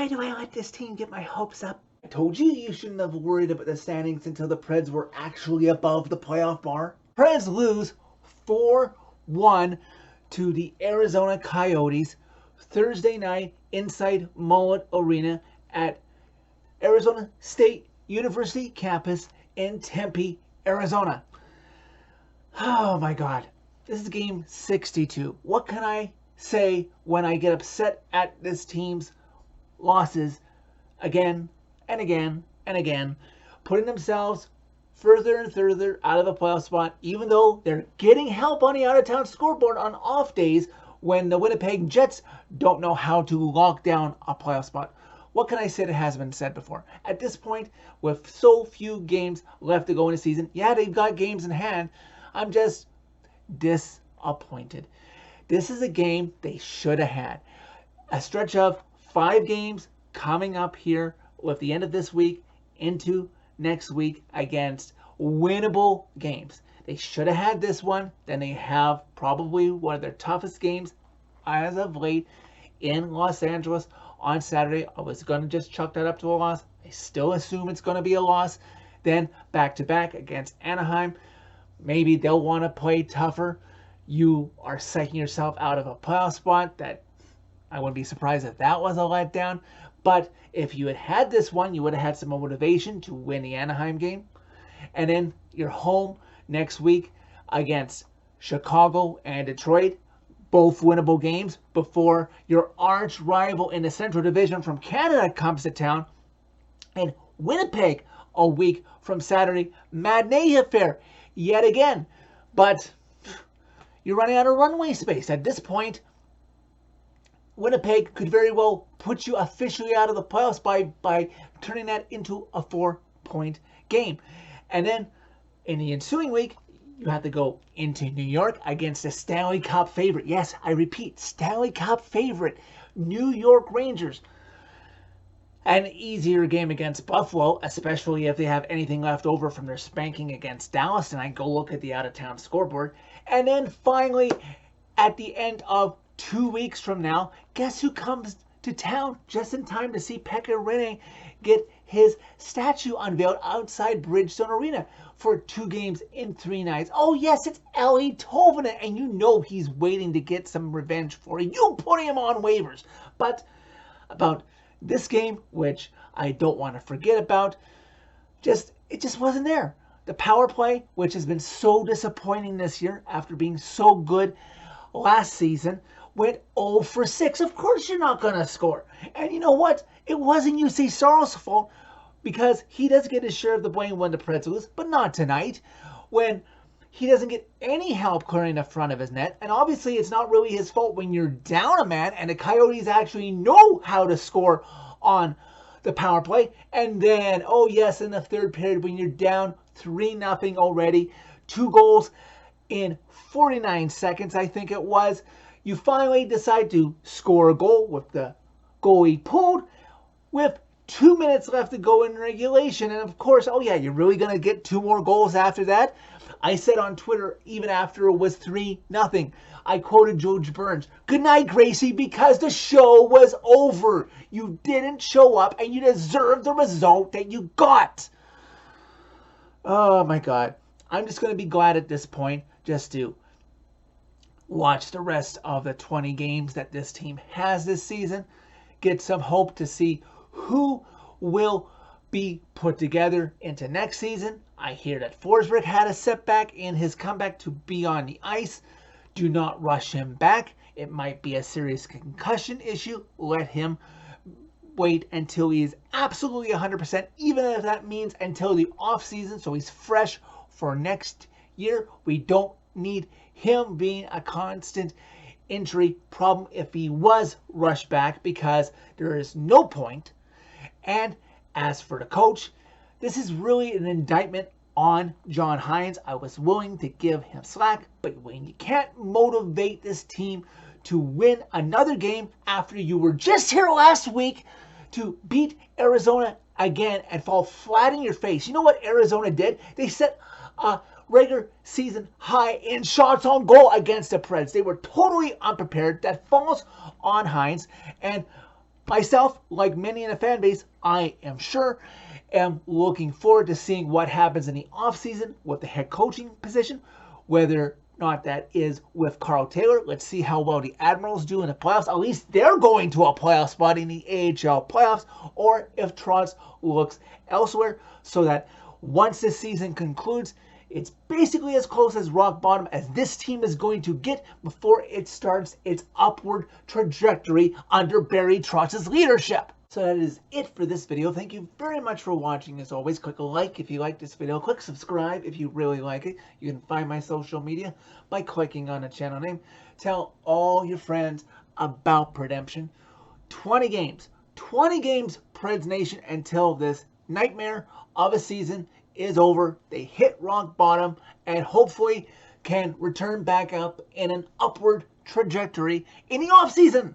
Why do I let this team get my hopes up? I told you you shouldn't have worried about the standings until the Preds were actually above the playoff bar. Preds lose 4-1 to the Arizona Coyotes Thursday night inside Mullet Arena at Arizona State University campus in Tempe, Arizona. Oh my God. This is game 62. What can I say when I get upset at this team's losses again and again and again, putting themselves further and further out of the playoff spot, even though they're getting help on the out-of-town scoreboard on off days when the Winnipeg Jets don't know how to lock down a playoff spot. What can I say that has been said before? At this point, with so few games left to go in the season, yeah, they've got games in hand. I'm just disappointed. This is a game they should have had. A stretch of 5 games coming up here with the end of this week into next week against winnable games. They should have had this one. Then they have probably one of their toughest games as of late in Los Angeles on Saturday. I was going to just chalk that up to a loss. I still assume it's going to be a loss. Then back-to-back against Anaheim. Maybe they'll want to play tougher. You are psyching yourself out of a playoff spot. That I wouldn't be surprised if that was a letdown. But if you had had this one, you would have had some motivation to win the Anaheim game. And then you're home next week against Chicago and Detroit. Both winnable games before your arch rival in the Central Division from Canada comes to town. And Winnipeg a week from Saturday. Matinee affair yet again. But you're running out of runway space. At this point, Winnipeg could very well put you officially out of the playoffs by turning that into a 4-point game. And then in the ensuing week, you have to go into New York against the Stanley Cup favorite. Yes, I repeat, Stanley Cup favorite, New York Rangers. An easier game against Buffalo, especially if they have anything left over from their spanking against Dallas tonight. Go look at the out-of-town scoreboard. And then finally, at the end of 2 weeks from now, guess who comes to town just in time to see Pekka Rinne get his statue unveiled outside Bridgestone Arena for 2 games in 3 nights. Oh yes, it's Eeli Tolvanen, and you know he's waiting to get some revenge for you putting him on waivers. But about this game, which I don't want to forget about, it just wasn't there. The power play, which has been so disappointing this year after being so good last season, went 0 for 6. Of course you're not going to score. And you know what? It wasn't UC Saros' fault because he does get his share of the blame when the Preds lose, but not tonight when he doesn't get any help clearing the front of his net. And obviously it's not really his fault when you're down a man and the Coyotes actually know how to score on the power play. And then, oh yes, in the third period when you're down 3-0 already, 2 goals in 49 seconds, I think it was, you finally decide to score a goal with the goalie pulled with 2 minutes left to go in regulation. And of course, oh yeah, you're really going to get 2 more goals after that? I said on Twitter, even after it was 3-0, I quoted George Burns, "Good night, Gracie, because the show was over. You didn't show up and you deserved the result that you got." Oh my God. I'm just going to be glad at this point just to watch the rest of the 20 games that this team has this season. Get some hope to see who will be put together into next season. I hear that Forsberg had a setback in his comeback to be on the ice. Do not rush him back. It might be a serious concussion issue. Let him wait until he is absolutely 100%, even if that means until the offseason, so he's fresh for next year. We don't need him being a constant injury problem if he was rushed back, because there is no point. And as for the coach, this is really an indictment on John Hynes. I was willing to give him slack, but when you can't motivate this team to win another game after you were just here last week to beat Arizona again and fall flat in your face. You know what Arizona did? They set a regular season high in shots on goal against the Preds. They were totally unprepared. That falls on Hynes. And myself, like many in the fan base, I am sure, am looking forward to seeing what happens in the offseason with the head coaching position, whether or not that is with Carl Taylor. Let's see how well the Admirals do in the playoffs. At least they're going to a playoff spot in the AHL playoffs, or if Trotz looks elsewhere, so that once this season concludes, it's basically as close as rock bottom as this team is going to get before it starts its upward trajectory under Barry Trotz's leadership. So that is it for this video. Thank you very much for watching. As always, click a like if you like this video. Click subscribe if you really like it. You can find my social media by clicking on the channel name. Tell all your friends about Predemption. 20 games, Preds Nation, until this nightmare of a season is over. They hit rock bottom and hopefully can return back up in an upward trajectory in the offseason.